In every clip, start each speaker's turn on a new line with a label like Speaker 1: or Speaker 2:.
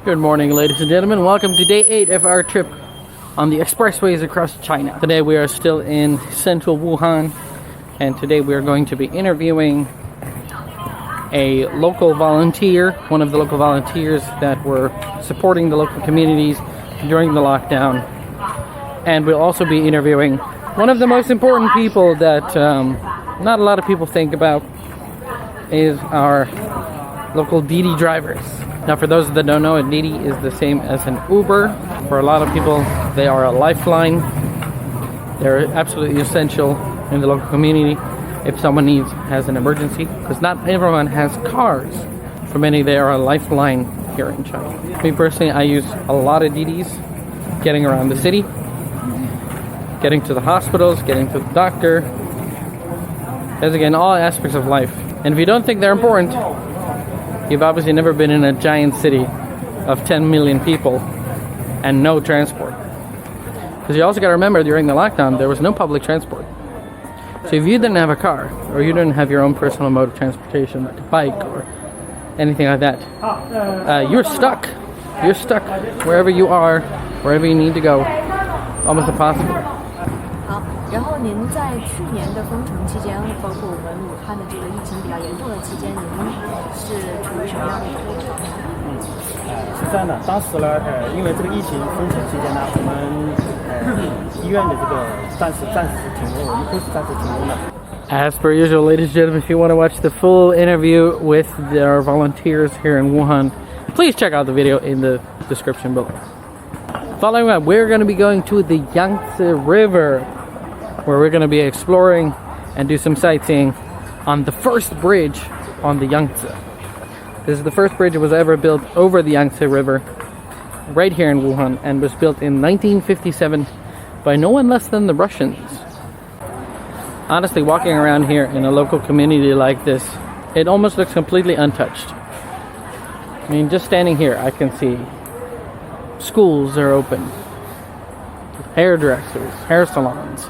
Speaker 1: Good morning, ladies and gentlemen. Welcome to day 8 of our trip on the expressways across China. Today we are still in central Wuhan, and today we are going to be interviewing a local volunteer, one of the local volunteers that were supporting the local communities during the lockdown. And we'll also be interviewing one of the most important people that not a lot of people think about, is our local DIDI drivers. Now, for those that don't know, a DIDI is the same as an Uber. For a lot of people, they are a lifeline. They're absolutely essential in the local community if someone has an emergency, because not everyone has cars. For many, they are a lifeline here in China. Me personally, I use a lot of DIDIs getting around the city, getting to the hospitals, getting to the doctor. As again, all aspects of life. And if you don't think they're important, you've obviously never been in a giant city of 10 million people and no transport. Because you also got to remember, during the lockdown, there was no public transport. So if you didn't have a car, or you didn't have your own personal mode of transportation, like a bike or anything like that, you're stuck. You're stuck wherever you are, wherever you need to go. Almost impossible.
Speaker 2: 然后您在去年的封城期间，包括我们武汉的这个疫情比较严重的期间，您是处于什么样的一个状态？
Speaker 3: 是这样的，当时呢，因为这个疫情封城期间呢，我们医院的这个暂时停工，我们都是暂时停工的。
Speaker 1: As per usual, ladies and gentlemen, if you want to watch the full interview with our volunteers here in Wuhan, please check out the video in the description below. Following up, we're going to be going to the Yangtze River, where we're going to be exploring and do some sightseeing on the first bridge on the Yangtze. This is the first bridge that was ever built over the Yangtze River, right here in Wuhan, and was built in 1957 by no one less than the Russians. Honestly, walking around here in a local community like this, it almost looks completely untouched. I mean, just standing here, I can see schools are open, hairdressers, hair salons,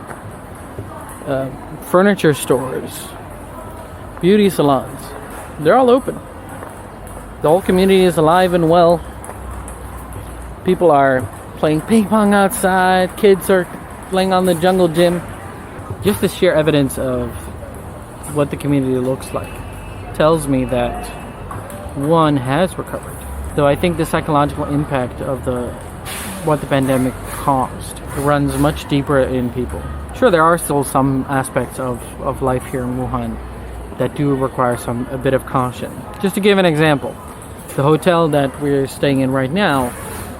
Speaker 1: furniture stores, beauty salons. They're all open. The whole community is alive and well. People are playing ping pong outside. Kids are playing on the jungle gym. Just the sheer evidence of what the community looks like tells me that one has recovered. Though I think the psychological impact of what the pandemic caused runs much deeper in people. Sure, there are still some aspects of life here in Wuhan that do require a bit of caution. Just to give an example, the hotel that we're staying in right now,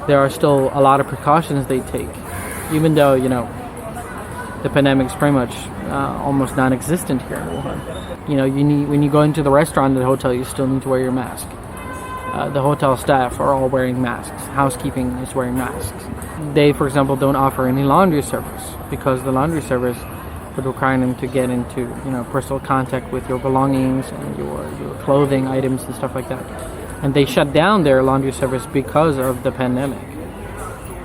Speaker 1: there are still a lot of precautions they take, even though, you know, the pandemic is pretty much almost non-existent here in Wuhan. You know, when you go into the restaurant at the hotel, you still need to wear your mask. The hotel staff are all wearing masks. Housekeeping is wearing masks. They, for example, don't offer any laundry service because the laundry service would require them to get into, you know, personal contact with your belongings and your clothing items and stuff like that. And they shut down their laundry service because of the pandemic.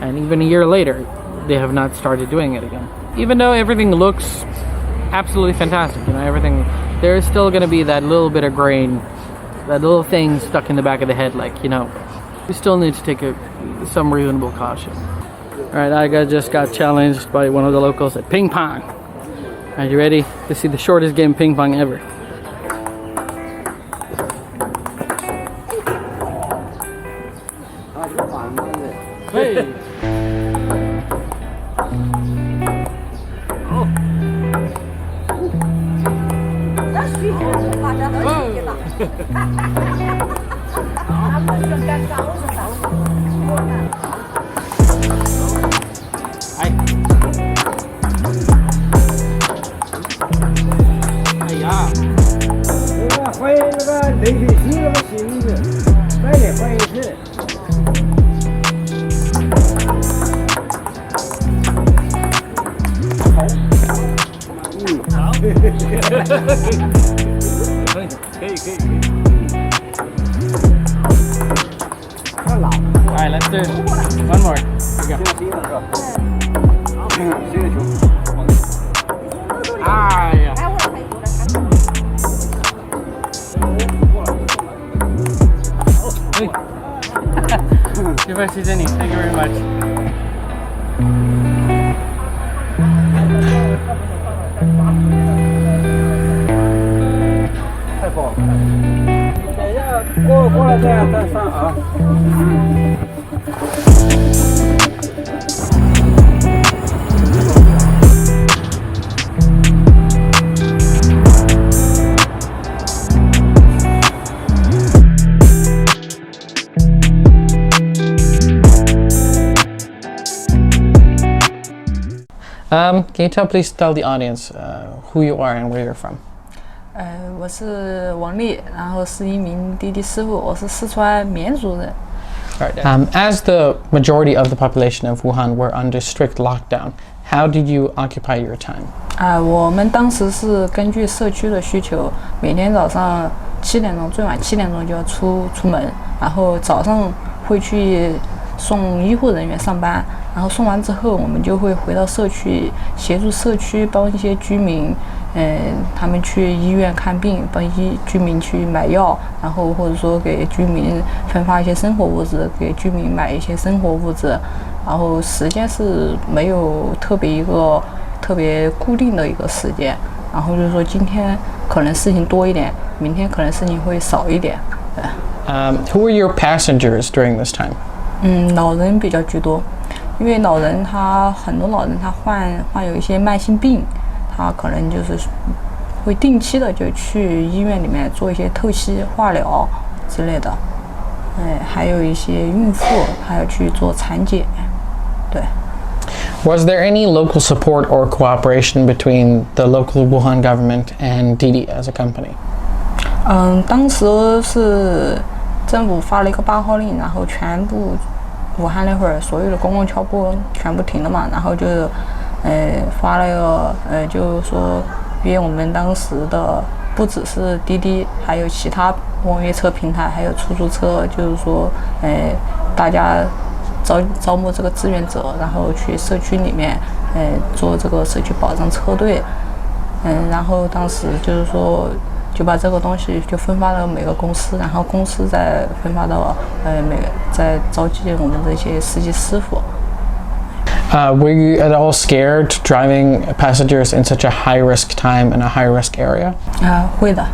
Speaker 1: And even a year later, they have not started doing it again. Even though everything looks absolutely fantastic, you know, everything, there is still going to be that little bit of grain, that little thing stuck in the back of the head, like, you know, we still need to take some reasonable caution. Alright, I just got challenged by one of the locals at ping pong. Are you ready to see the shortest game of ping pong ever? Hey! Alright, let's do one more. Here we go. Ah, yeah. 谢谢你 ，Thank you very much。
Speaker 3: 太不好看了。等一下，过来再上啊。
Speaker 1: Can you please tell the audience who you are and where you're from?
Speaker 4: 我是王丽，然后是一名滴滴师傅，我是四川绵族人。
Speaker 1: As the majority of the population of Wuhan were under strict lockdown, how did you occupy your time?
Speaker 4: 我们当时是根据社区的需求，每天早上7点钟，最晚7点钟就要出门，然后早上会去送医护人员上班，然后送完之后，我们就会回到社区，协助社区帮一些居民，他们去医院看病，帮居民去买药，然后或者说给居民分发一些生活物资，给居民买一些生活物资，然后时间是没有特别固定的一个时间，然后就是说今天可能事情多一点，明天可能事情会少一点。
Speaker 1: Who were your passengers during this time?
Speaker 4: 老人比较居多，因为很多老人他患有一些慢性病，他可能就是会定期的就去医院里面做一些透析化疗之类的，还有一些孕妇还要去做产检，对。
Speaker 1: Was there any local support or cooperation between the local Wuhan government and DIDI as a company?
Speaker 4: 当时是政府发了一个8号令，然后全部武汉那会儿所有的公共交通全部停了嘛，然后就发了一个就是说约我们当时的不只是滴滴，还有其他网约车平台，还有出租车，就是说大家招募这个志愿者，然后去社区里面做这个社区保障车队，然后当时就是说就把这个东西就分发到每个公司，然后公司再分发到再召集我们这些司机师傅。
Speaker 1: Were you at all scared driving passengers in such a high-risk time in a high-risk area?
Speaker 4: 会的，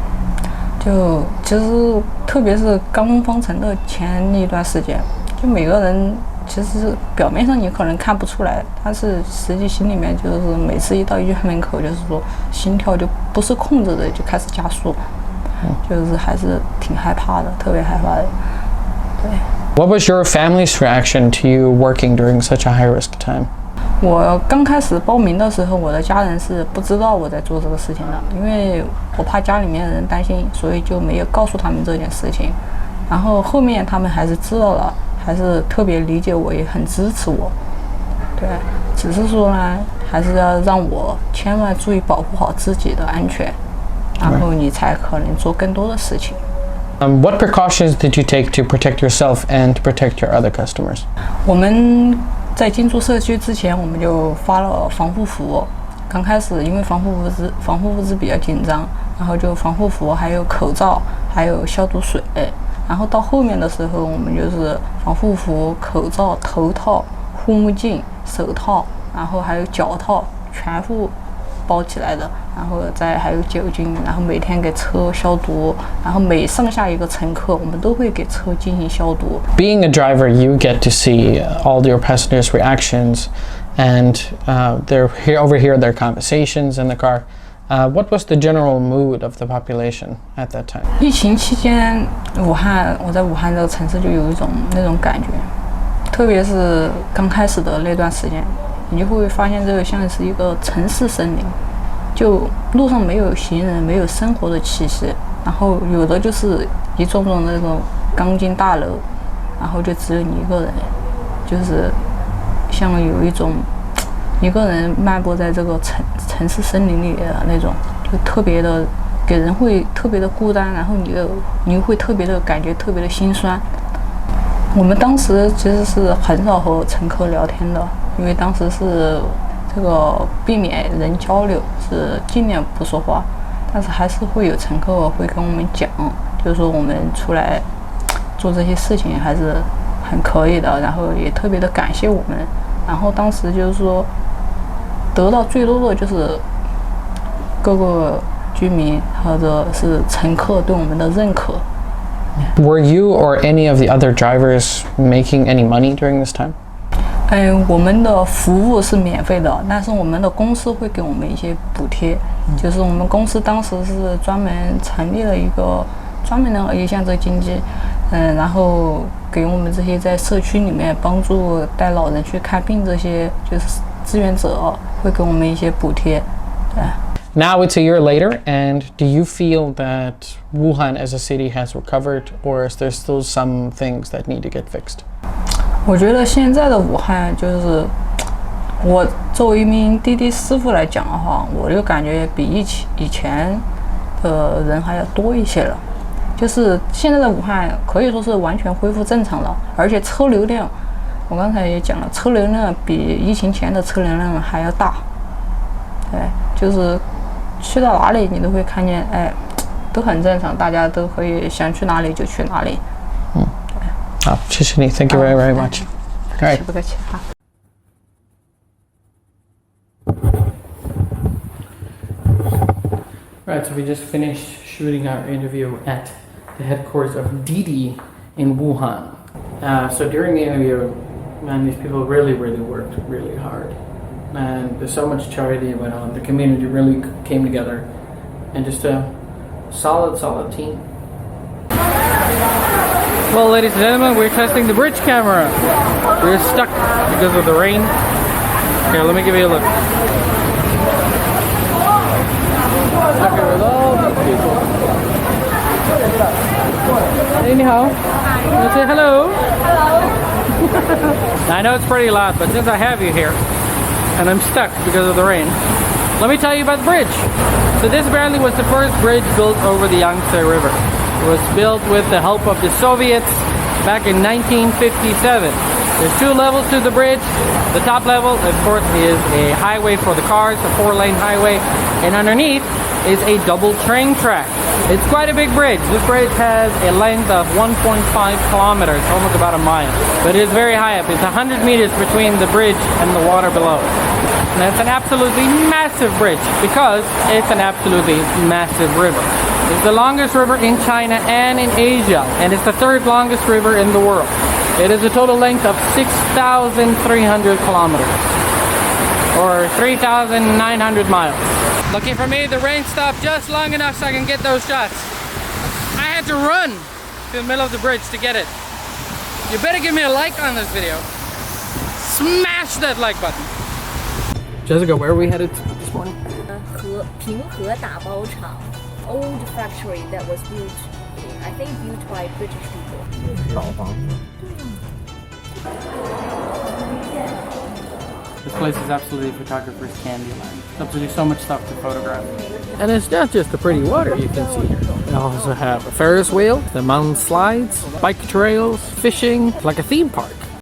Speaker 4: 其实特别是刚刚封城的前一段时间，就每个人其实表面上你可能看不出来，但是实际心里面就是每次一到医院门口，就是说心跳就不是控制的就开始加速，就是还是挺害怕的，特别害怕的，对。
Speaker 1: What was your family's reaction to you working during such a high-risk time?
Speaker 4: 我刚开始报名的时候，我的家人是不知道我在做这个事情的，因为我怕家里面的人担心，所以就没有告诉他们这件事情。然后后面他们还是知道了，还是特别理解我，也很支持我。对，只是说呢，还是要让我千万注意保护好自己的安全，然后你才可能做更多的事情。
Speaker 1: What precautions did you take to protect yourself and to protect your other customers?
Speaker 4: 我们在进驻社区之前，我们就发了防护服。刚开始因为防护物资比较紧张，然后就防护服，还有口罩，还有消毒水。然后到后面的时候，我们就是防护服、口罩、头套、护目镜、手套，然后还有脚套，全部包起来的，然后还有酒精，然后每天给车消毒，然后每上下一个乘客，我们都会给车进行消毒。
Speaker 1: Being a driver, you get to see all your passengers' reactions, and overhear their conversations in the car. What was the general mood of the population at that time?
Speaker 4: 疫情期间，我在武汉这个城市就有一种那种感觉，特别是刚开始的那段时间。你就会发现这个像是一个城市森林，就路上没有行人，没有生活的气息，然后有的就是一幢幢那种钢筋大楼，然后就只有你一个人，就是像有一个人漫步在这个城市森林里的那种，就特别的给人会特别的孤单，然后你会特别的感觉特别的心酸。我们当时其实是很少和乘客聊天的，因为当时是这个避免人交流，是尽量不说话，但是还是会有乘客会跟我们讲，就是说我们出来做这些事情还很可以的，然后也特别的感谢我们。然后当时就是说，得到最多的就是各个居民或者是乘客对我们的认可。
Speaker 1: Were you or any of the other drivers making any money during this time?
Speaker 4: 我们的服务是免费的，但是我们的公司会给我们一些补贴。就是我们公司当时是专门成立了一个专门的一项这经济，然后给我们这些在社区里面帮助带老人去看病这些就是志愿者会给我们一些补贴。对。
Speaker 1: Now it's a year later, and do you feel that Wuhan as a city has recovered, or is there still some things that need to get fixed?
Speaker 4: 我觉得现在的武汉就是我作为一名滴滴师傅来讲的话，我就感觉比以前的人还要多一些了。就是现在的武汉可以说是完全恢复正常了，而且车流量，我刚才也讲了，车流量比疫情前的车流量还要大。对，就是去到哪里你都会看见，都很正常，大家都可以想去哪里就去哪里。
Speaker 1: 好，谢谢你 ，Thank you very very much.
Speaker 4: 不客气，好。
Speaker 1: Right, so we just finished shooting our interview at the headquarters of DIDI in Wuhan. So during the interview, man, these people really worked really hard. And there's so much charity that went on. The community really came together, and just a solid team. Well, ladies and gentlemen, we're testing the bridge camera. We're stuck because of the rain. Here, let me give you a look. Stuck here with all these people. Anyhow, let's say hello. I know it's pretty loud, but since I have you here, and I'm stuck because of the rain, let me tell you about the bridge. So this apparently was the first bridge built over the Yangtze River. It was built with the help of the Soviets back in 1957. There's two levels to the bridge. The top level, of course, is a highway for the cars, a 4-lane highway, and underneath is a double train track. It's quite a big bridge. This bridge has a length of 1.5 kilometers, almost about a mile. But it is very high up. It's 100 meters between the bridge and the water below. And it's an absolutely massive bridge because it's an absolutely massive river. It's the longest river in China and in Asia, and it's the third longest river in the world. It is a total length of 6,300 kilometers, or 3,900 miles. Lucky for me, the rain stopped just long enough so I can get those shots. I had to run to the middle of the bridge to get it. You better give me a like on this video. Smash that like button. Jessica, where are we headed this morning?
Speaker 2: 平和打包厂 old factory that was built, I think built by British people.
Speaker 3: 老房子。
Speaker 1: This place is absolutely a photographer's candy land. There's absolutely so much stuff to photograph. And it's not just the pretty water you can see here. We also have a Ferris wheel, the mountain slides, bike trails, fishing, like a theme park.